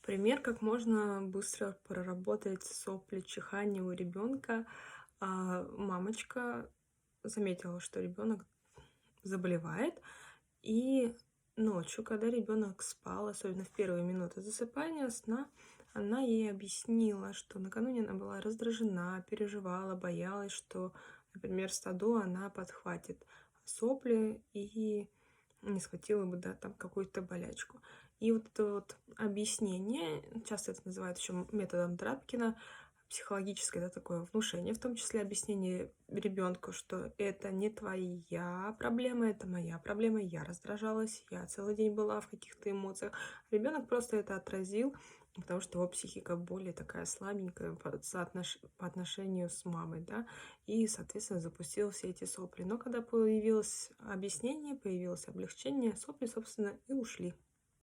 Пример, как можно быстро проработать сопли, чихание у ребенка. Мамочка заметила, что ребенок заболевает, и ночью, когда ребенок спал, особенно в первые минуты засыпания, сна, она ей объяснила, что накануне она была раздражена, переживала, боялась, что, например, в саду она подхватит сопли и не схватила бы, да, там какую-то болячку. И вот это вот объяснение, часто это называют еще методом Драбкина, психологическое, да, такое внушение, в том числе объяснение ребенку, что это не твоя проблема, это моя проблема, я раздражалась, я целый день была в каких-то эмоциях. Ребенок просто это отразил, потому что его психика более такая слабенькая по отношению с мамой, да, и, соответственно, запустил все эти сопли. Но когда появилось объяснение, появилось облегчение, сопли, собственно, и ушли.